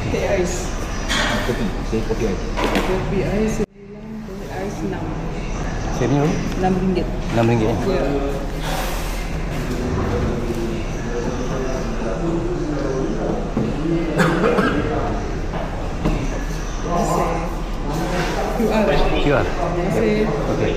Teh ais. Kopi ais. Kopi ais 9, kopi ais 6. Saya ni RM6. RM6 ya. Ya. QR. Okey. Okey.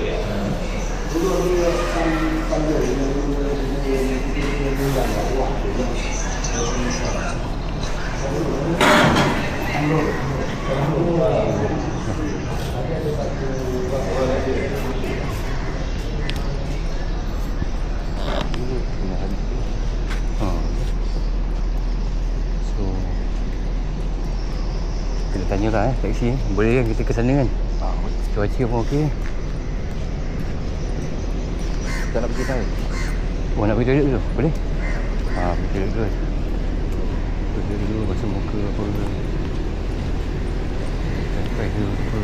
Kita tanyalah taksi boleh kan kita ke sana kan? Cuaca pun okey. Tak nak pergi tahu. Oh nak pergi toilet dulu? Boleh? Pergi toilet dulu. Toilet dulu basuh muka apa ke. Sampai dulu apa.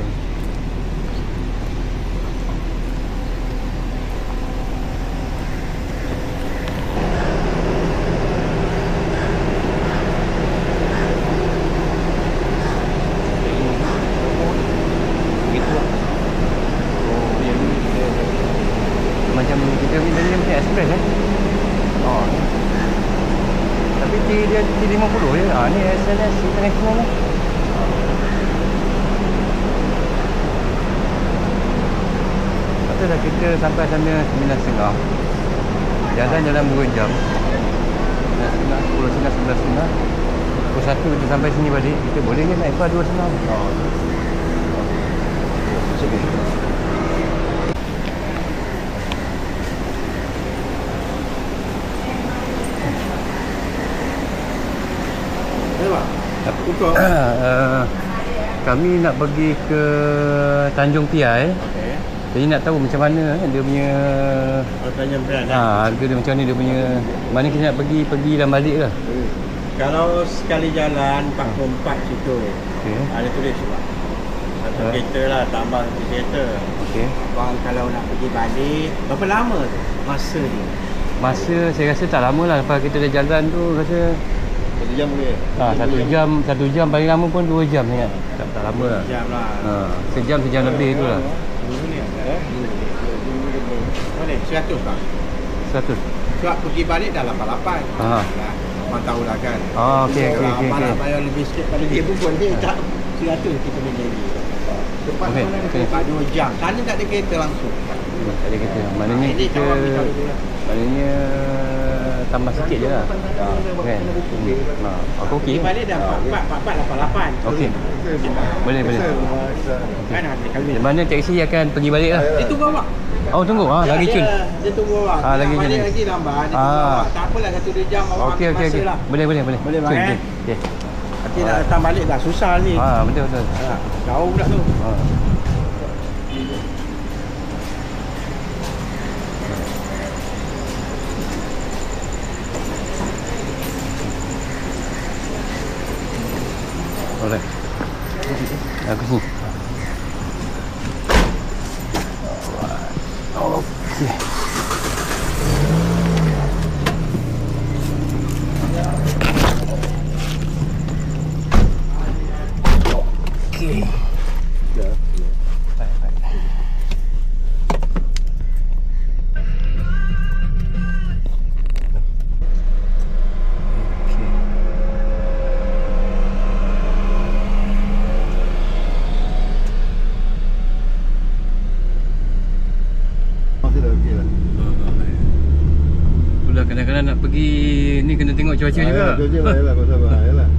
Macam kita minta dia macam express kan? Tapi dia T50 je. Ni SNS international lah. Katalah kita sampai sana 9.30. Jalan 2 jam. 9.30, 10 setengah, 11 setengah. Pukul 1 kita sampai sini balik. Kita boleh ke naik bas 2 setengah? Kami nak pergi ke Tanjung Piai. Okey. Jadi nak tahu macam mana dia punya Tanjung Piai. harga dia macam mana dia punya. Mana kita nak pergi dan balik lah. Kalau sekali jalan 44 situ. Okey. Ada tulis sebab. Satu kereta lah, tambah satu kereta. Okey. Abang kalau nak pergi balik, berapa lama tu masa dia? Masa saya rasa tak lama lah. Lepas kita dah jalan tu rasa 1 jam boleh? 1 jam paling lama pun 2 jam ingat. Tak lama lah. 1 jam lah. Sejam lebih tu lah. Boleh, 100 tak? 100. Sebab pergi balik dah 88. Abang tahulah kan. Okey. Abang nak bayar lebih sikit pada dia pun boleh tak? 100 kita boleh jadi. Cepat Okey, mana okey. lepas 2 jam. Sana tak ada kereta langsung. Tak ada kereta. Maknanya kita maknanya tambah sikit je lah. Kan? Aku okey. Pergi balik dah 44, 88. Okey. Boleh. Kan ada kali. Di mana taksi akan pergi balik lah. Dia tunggu awak. Oh tunggu. Lagi cun. Dia tunggu awak. Lagi cun. Balik lagi lambat. Dia tunggu awak. Tak apalah 1-2 jam awak ambil masa lah. Boleh. Boleh bang Cun, okey. Nanti nak datang balik dah susah ni. Betul. Jauh pula tu. Alright. Aku sini. Okey. Okey. Kalau nak pergi ni kena tengok cuaca juga. Cuaca lah, yalah, kau sabar, yalah.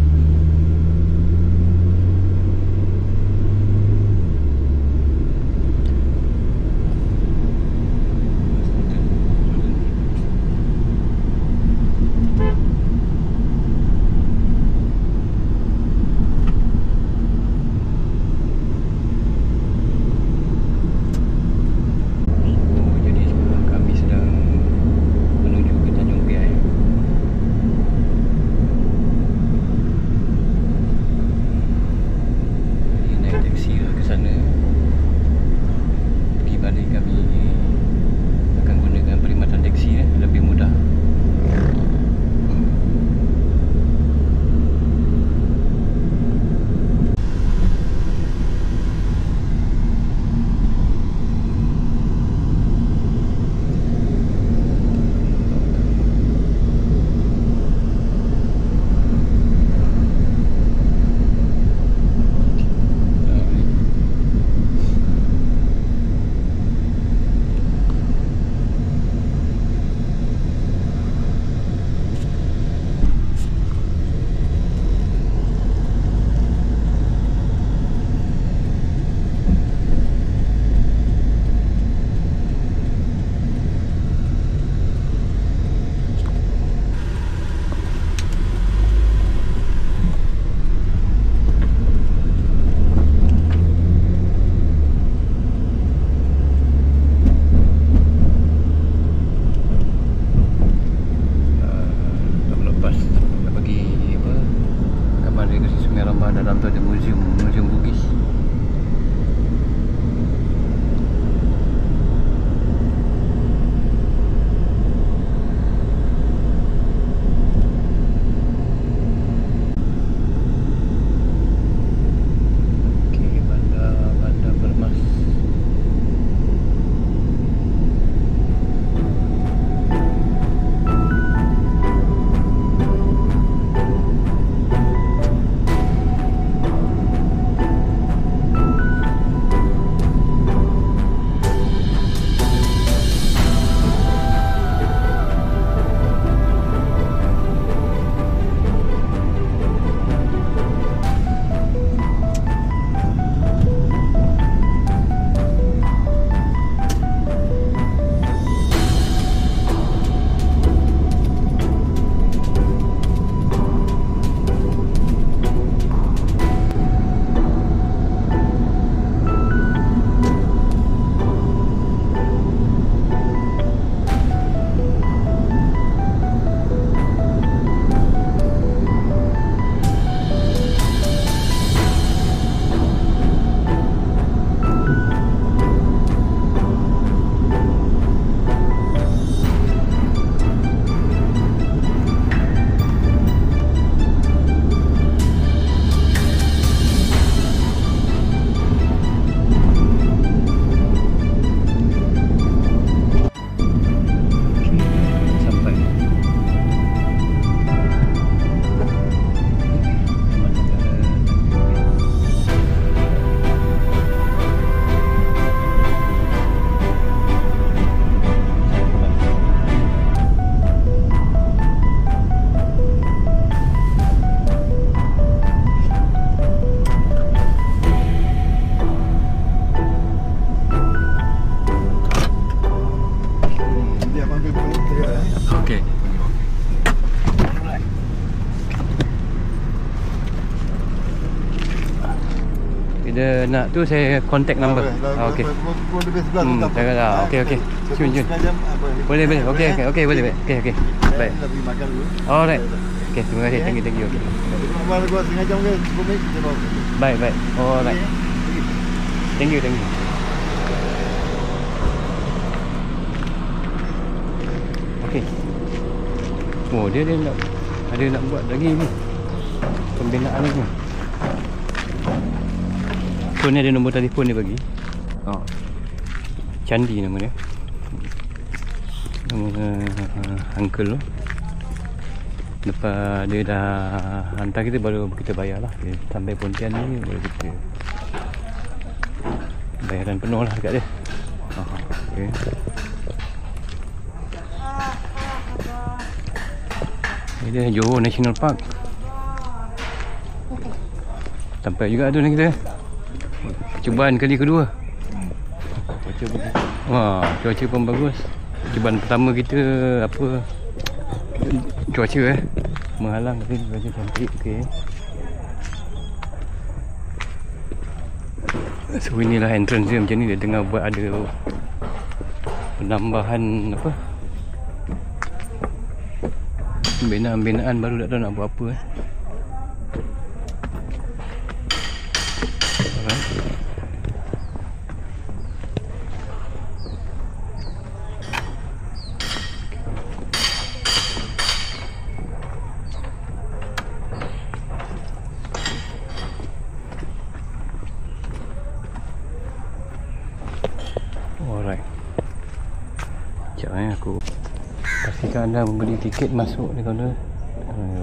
Bila nak tu saya contact number. Okey. Pukul lebih 11 tak apa. Jangan lah. Okey okey. Jun. Boleh boleh. Okey boleh. Okey. Baik. Kita pergi makan dulu. Alright. Okey, terima kasih. Thank you. Okey. Malam gua setengah jam ke 10 minit kita bawa. Baik. Alright. Thank you. Okey. Oh, dia nak ada nak buat lagi ni. Pembinaan ni. So ni ada nombor telefon dia bagi. Candi nama dia. Nama uncle tu. Lepas dia dah hantar kita baru kita bayar lah. Dia sampai Pontian ni baru kita bayaran penuh lah dekat dia. Okay. Ini Johor National Park. Sampai juga tu ni kita. Percubaan kali kedua. Wah, cuaca pun bagus. Percubaan pertama kita apa? Cuaca menghalang, tapi cuaca cantik. Okey. So inilah entrance dia macam ni. Dia tengah buat ada penambahan apa? Binaan-binaan baru, tak tahu nak buat apa. Alright. Alright. Sekejap aku pastikan anda membeli tiket masuk di kaunter.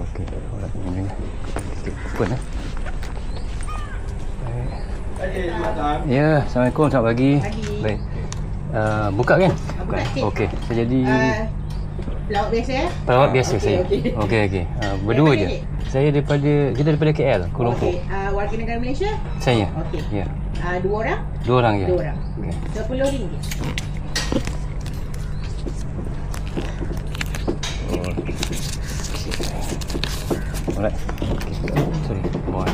Okey. Alright, ini tiket open Ya, Assalamualaikum, selamat pagi. Baik. Buka kan? Buka. Okey. Saya jadi pelawat biasa ya? pelawat biasa saya. Okey. Berdua je. Saya kita daripada KL, Kuala Lumpur. Okey. Warga negara Malaysia? Saya. Okey. Ya. 2 orang? 2 orang je. 2 orang. Okey. RM10. Alright. Okay. Sorry. Boy.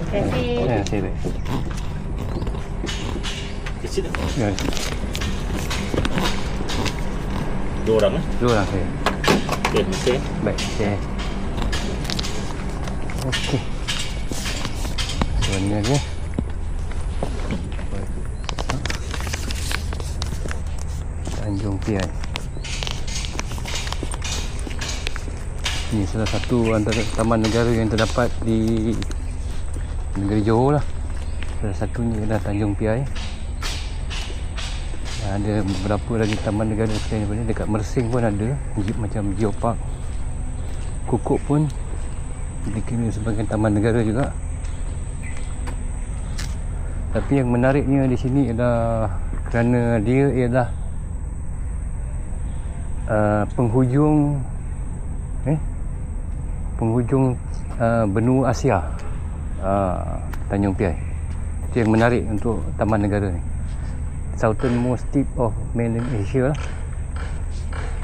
Terima kasih. Ya, saya baik. Kecil tak? Ya, 2 orang 2 orang saya. Okey, okey. Baik, saya. Okey. So, ni dia. Tanjung Piai. Ini salah satu antara taman negara yang terdapat di negeri Johor lah. Salah satunya adalah Tanjung Piai. Ada beberapa lagi taman negara selain daripada ni. Dekat Mersing pun ada macam Geopark. Kukuk pun dikira sebagai taman negara juga. Tapi yang menariknya di sini adalah kerana dia ialah penghujung benua Asia, Tanjung Piai. Itu yang menarik untuk taman negara ni. Southernmost tip of mainland Asia lah.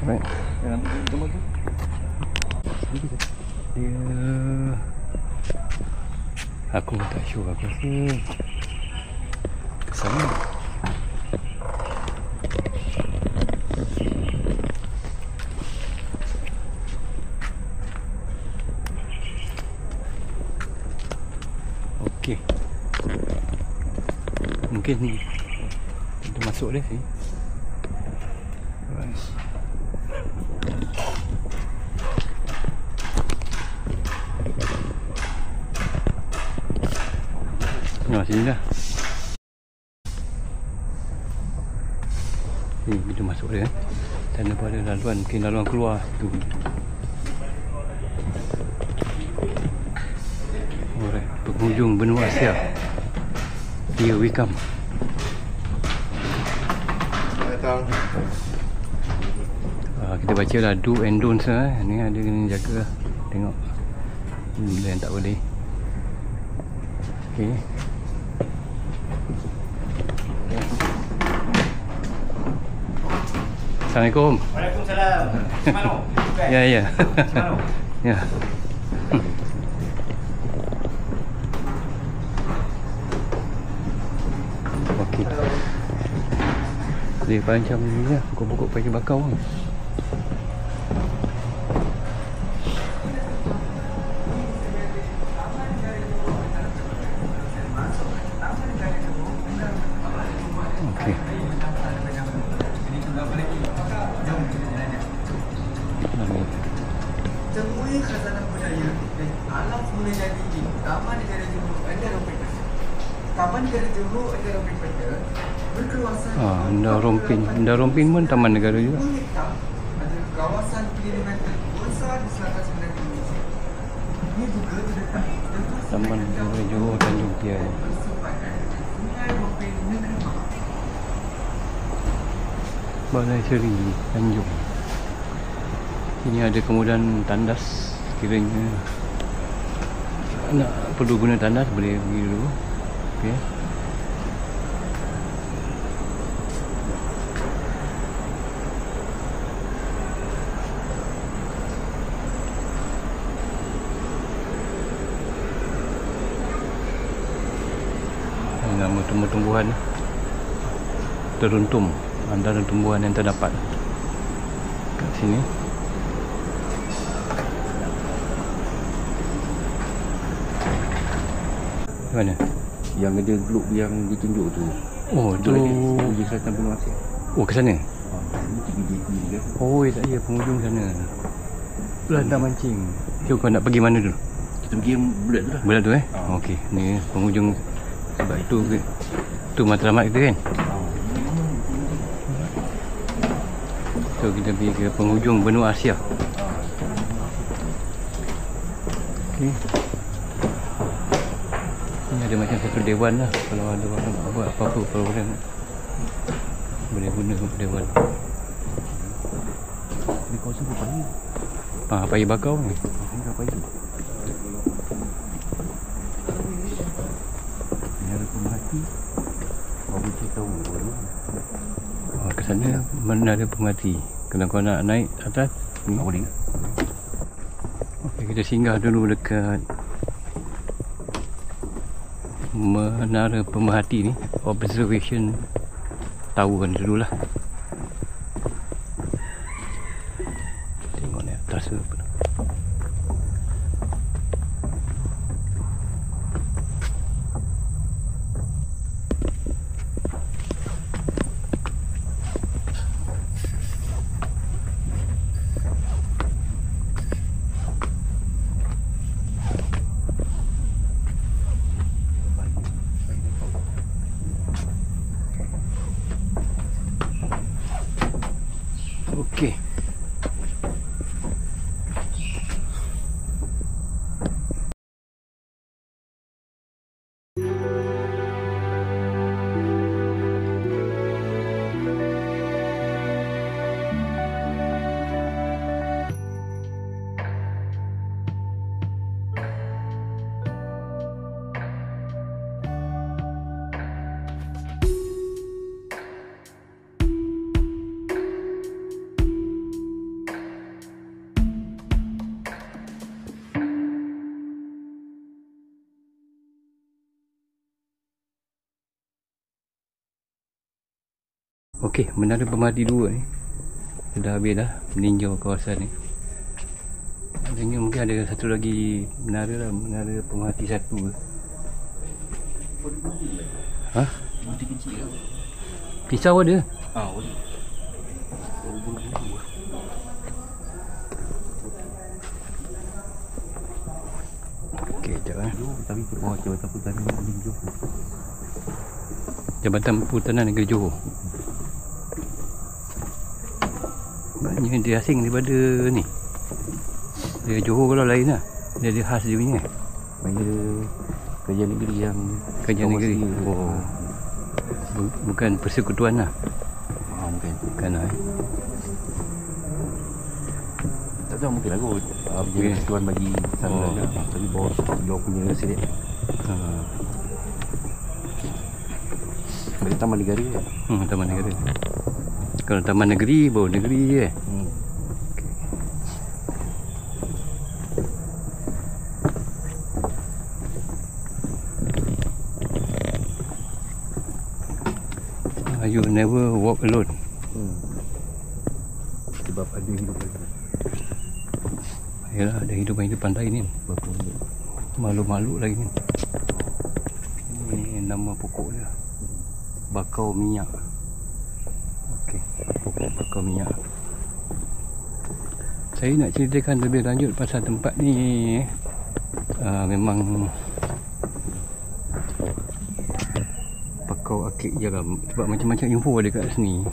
Right. Dia aku tak sure, aku rasa kesana. Okey. Mungkin kita masuk dia sini. Alright. Sini dah. Ni kita masuk dia. Dan ada laluan, mungkin laluan keluar tu. Alright, penghujung benua Asia. Here we come. Kita baca lah do and don'ts lah. Ni ada kena jaga lah. Tengok benda yang tak boleh. Okay. Assalamualaikum. Waalaikumsalam. Mana? Ya. Mana? Ya. Okey. Dia macam ni lah. Pokok-pokok pakai bakau. Okey. Temui khazanah budaya dan alam semula jadi di Taman Negara Johor Endara Rompin. Taman Negara Johor Endara Rompin berkawasan Endara Rompin pun taman negara juga. adalah kawasan pengiriman terbesar di selatan semenanjung Indonesia. Ini juga terdapat Taman Negara Johor Tanjung Piai. bersempatan Sungai Rompin Negeri Mahal. Balai Seri Tanjung. Ini ada kemudahan tandas. Kiranya nak perlu guna tandas boleh pergi dulu. Okey. Ini nama tumbuh-tumbuhan teruntum, antara tumbuhan yang terdapat kat sini. Mana? Yang ada globe yang ditunjuk tu. Oh, tu Uji Selatan Benua Asia. oh ke sana. Ini Oh, tak ya penghujung sana. Belantar mancing. Jom kau nak pergi mana dulu? kita pergi yang bulat tu lah. Bulat tu Okey, ni penghujung sebab tu matlamat kita kan. So kita pergi ke penghujung benua Asia. Okey. Ini ada macam satu dewan lah. Kalau ada orang nak buat apa-apa program boleh guna dewan. Di kawasan Pepaya. Paya Bakau ni. Ini Pepaya. Ini ada pemerhati. Kau boleh tahu baru. Ke sana menara pemerhati. Kalau kau nak naik atas ni Tak boleh. Okey, kita singgah dulu dekat menara pemerhati ni, observation tower ni dululah. Tengok ni atas tu apa. Okey. Okey, menara pemerhati 2 ni dah habis dah meninjau kawasan ni. Adanya mungkin ada satu lagi menara lah, menara pemerhati 1 ke. Ha? Mati kecil lah. Pisau ada? Boleh. Okey, sekejap Tapi ke bawah Jabatan Perhutanan Negeri Johor. Jabatan Perhutanan Negeri Johor. Maknanya dia asing daripada ni. Dia Johor kalau lain lah. Dia ada khas dia punya. Bagi kerajaan negeri yang Kerajaan negeri. Oh. Bukan persekutuan lah. Mungkin. Bukan lah. Tak tahu mungkin lah kot. Dia persekutuan bagi sana lah. Tapi bawah dia punya sedia. Bagi Taman Negara je. Taman Negara. Kalau Taman Negeri baru negeri je. You never walk alone. Sebab ada hidupan. Yalah, ada hidupan di pantai ni. Malu-malu lagi ni. Ini nama pokok dia. Bakau minyak. Okey, pokok bakau minyak. Saya nak ceritakan lebih lanjut pasal tempat ni. Memang Bakau Akik Jaram. Sebab macam-macam info ada kat sini.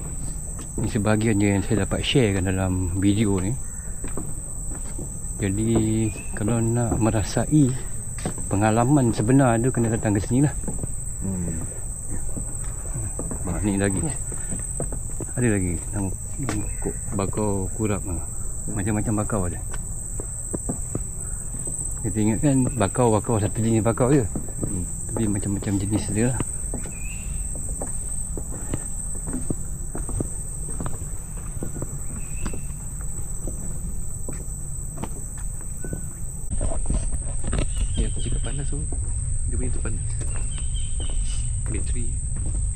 Ini sebahagian je yang saya dapat sharekan dalam video ni. Jadi kalau nak merasai pengalaman sebenar tu, kena datang ke sini lah. Ni lagi. Ada lagi nama bakau kurap lah. Macam-macam bakau ada. Kita ingat kan bakau satu jenis bakau je. Tapi macam-macam jenis dia lah. Ya, aku cakap panas tu. Dia punya tu panas. Bateri.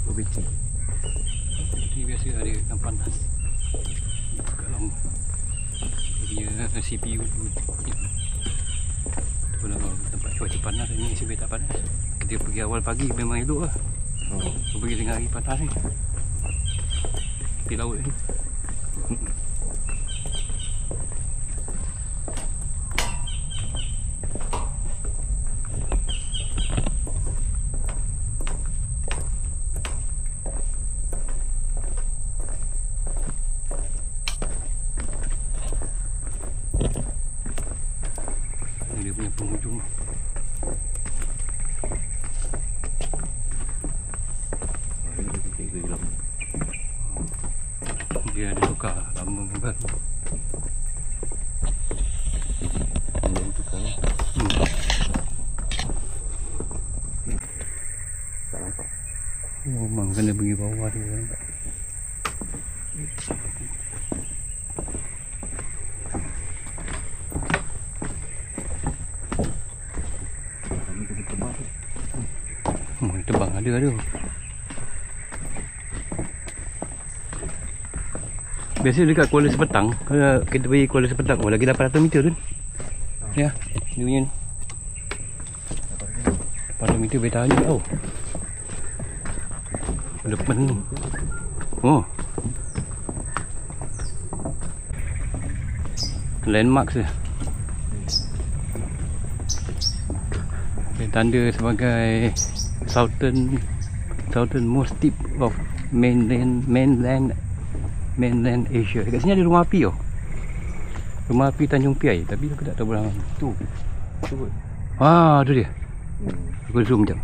Bateri biasa ada yang panas. Kalau dia CPU tu kalau tempat cuaca panas ni sebab tak panas. Kita pergi awal pagi memang elok lah. Pergi tengah hari panas ni. Pergi laut ni. Dia punya penghujung. Dia ada tukar lama ni baru. Dia tukar. Tak nampak. Memang kena pergi bawah dia. Tebang ada. Biasa dekat Kuala Sepetang, kalau kita pergi Kuala Sepetang, lagi 800 meter tu. Ya, dia punya ni. 800 meter boleh tahan je tau. Depan ni. Oh. Landmark je. Dia tanda sebagai southernmost tip of mainland Asia. Dekat sini ada rumah api tau. Rumah api Tanjung Piai, tapi aku tak tahu berapa. Tu kot. Tu dia. Aku zoom jap.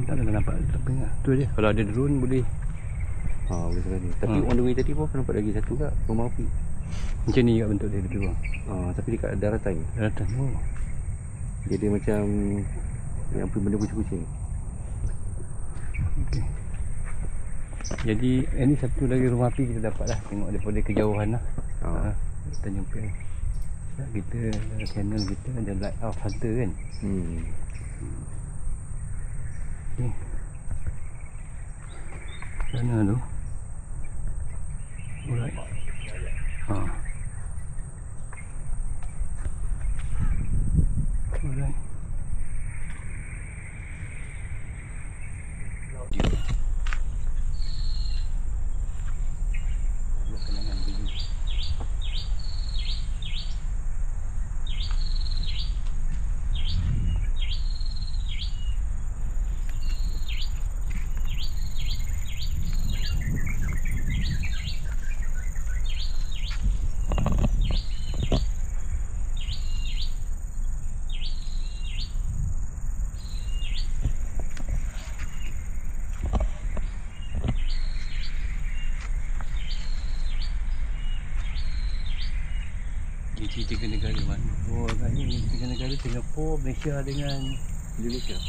Tak ada nampak apa ingat. Tu dia. Kalau ada drone boleh. Boleh sekali. Tapi on the way tadi pun nampak lagi satu kat rumah api. Macam ni juga bentuk dia lebih kurang. Tapi dekat daratan. Daratan. Dia ada macam yang apa benda kucing-kucing. Okey. Jadi ini satu lagi rumah api kita dapat lah. Tengok daripada kejauhan lah. Tanjung Piai. Kita channel kita ada Lighthouse Hunter kan. Okay. Sana tu. Alright. Alright. Di tiga negara mana? Agaknya tiga negara Singapura, Malaysia dengan Indonesia.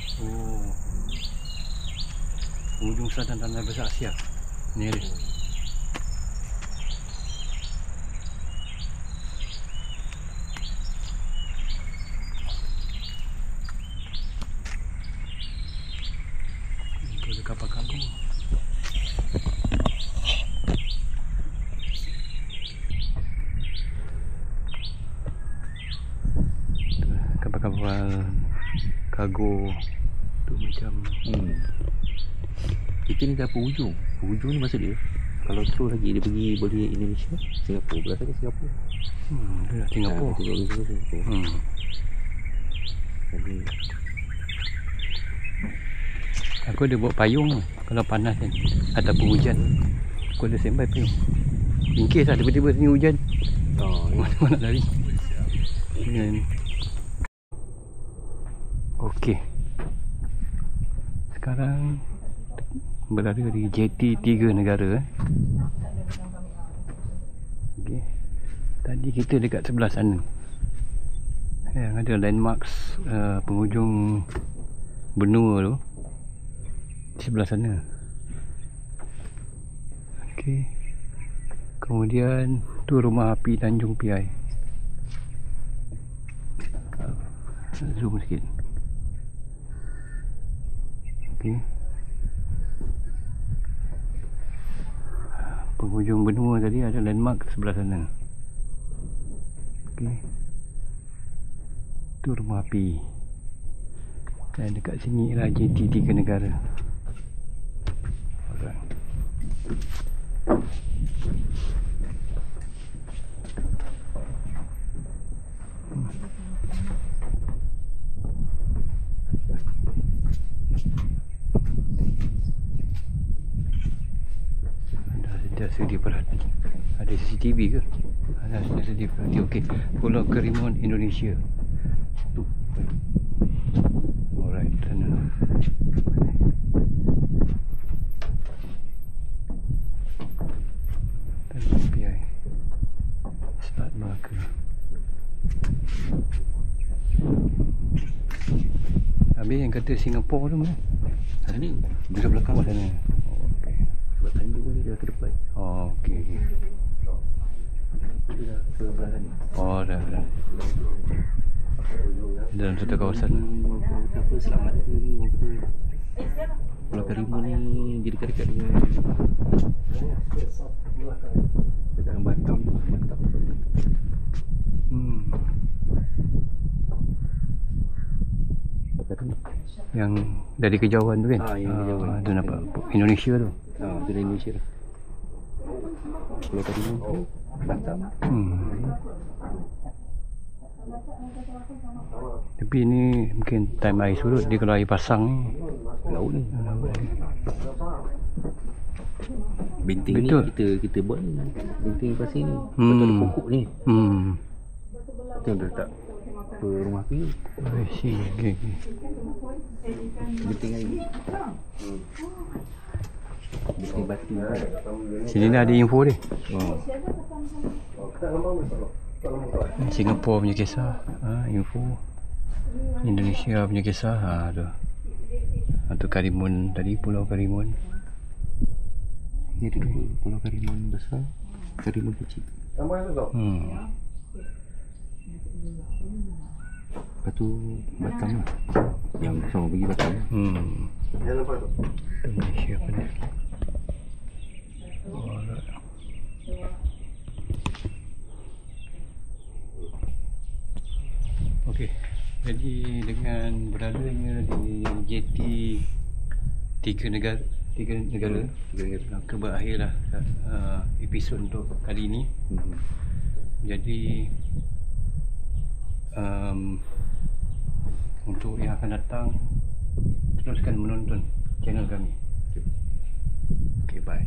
Ujung selatan tanah besar Asia. Ni dia. Itu ada kapal kargo. Kapal kargo tu macam kita ni dah penghujung. Penghujung ni maksud dia kalau terus lagi dia pergi boleh Indonesia, Singapura. Belah sana Singapura. Dia dah Singapura. Jadi aku ada buat payung kalau panas kan ataupun hujan. Aku ada standby payung. In case lah tiba-tiba sini hujan. Mana nak lari. Okey. Sekarang berada di JT 3 negara. Okay. Tadi kita dekat sebelah sana yang ada landmarks penghujung benua tu di sebelah sana. Okay. Kemudian tu rumah api Tanjung Piai. Zoom sikit. Okay. Penghujung benua tadi ada landmark sebelah sana. Okay. Tu rumah api. Dan dekat sini ialah JT 3 negara. Alright. Anda sedia perhati. Ada CCTV ke? Anda sedia perhati. Okey. Pulau Karimun, Indonesia. Tu. Alright, sana. Tanjung Piai. Selat Melaka. Habis yang kata Singapura tu mana? Sana di belakang Sana. Okey. sebab Tanjung ni dia ke depan. Oh, okey. Dia dah ke belah sana. Oh, dah. Dalam satu kawasan. Apa selamat ke ni Pulau Karimun ni dia dekat-dekat dengan Batam. Yang dari kejauhan tu kan? Yang kejauhan. Tu nampak Indonesia tu. Itu dari Malaysia lah. Pulau Karimun tu Batam. Tapi ni mungkin time air surut. Dia kalau air pasang ni Laut ni. Benteng Betul. ni kita buat ni. Benteng pasir ni. Betul ada pokok ni. Kita dah letak rumah api ni. I see. Okay. Benteng air ni. Benteng batu. Sini dah ada info dia. Oh. Singapura punya kisah, info. Indonesia punya kisah, tu. Tu Karimun tadi, Pulau Karimun. Ni ada dua. Pulau Karimun besar, Karimun kecil. Lepas tu Batam lah. Yang sama pergi Batam lah. Tu Malaysia apa ni? Okey. Jadi dengan beradanya di JT 3 negara ke berakhirlah episod untuk kali ini. Jadi untuk yang akan datang, teruskan menonton channel kami. Okay, bye.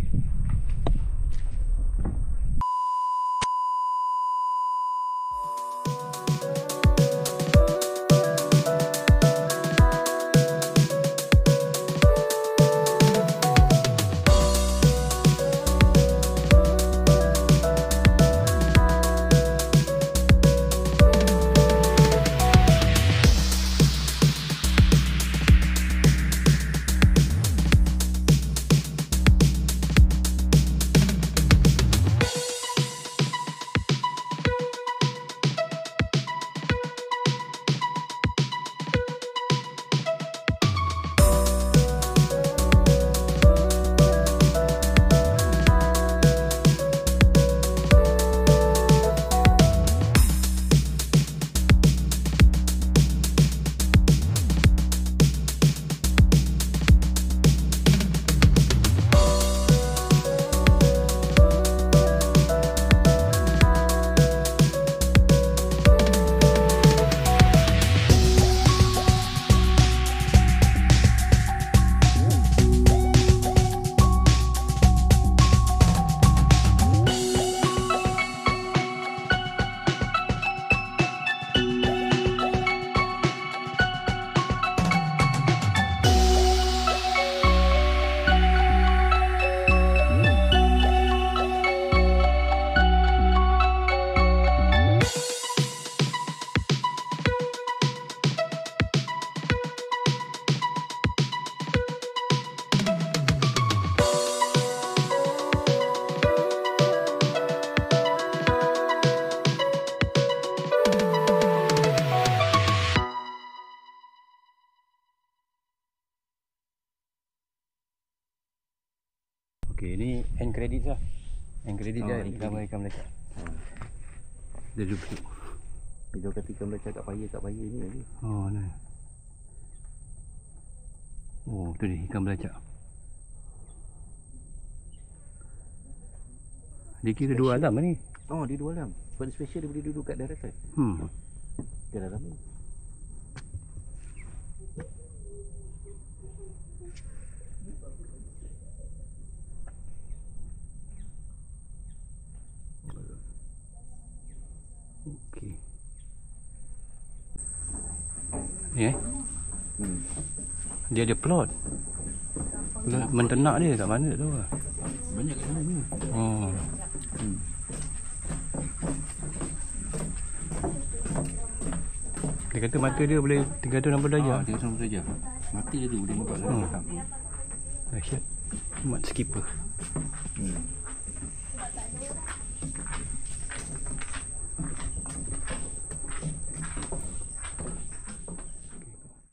Okey, ni end credit lah. End credit dia end gambar ikan belacak. Dia duduk. Dia kata ikan belacak kat paya ni lagi. Oh, ni. Oh, tu dia ikan belacak. Dia kira dua alam ni. Oh, dia dua alam. Sebab dia special dia boleh duduk kat daratan. Dia dalam ni. Okey. Ni Dia ada plot. Plot menternak dia kat mana tak tahu lah. Banyak kat sana ni. Oh. Dia kata mata dia boleh 360 darjah. 360 darjah. Mati dia tu dia nampak dalam belakang. Dahsyat. Mat skipper.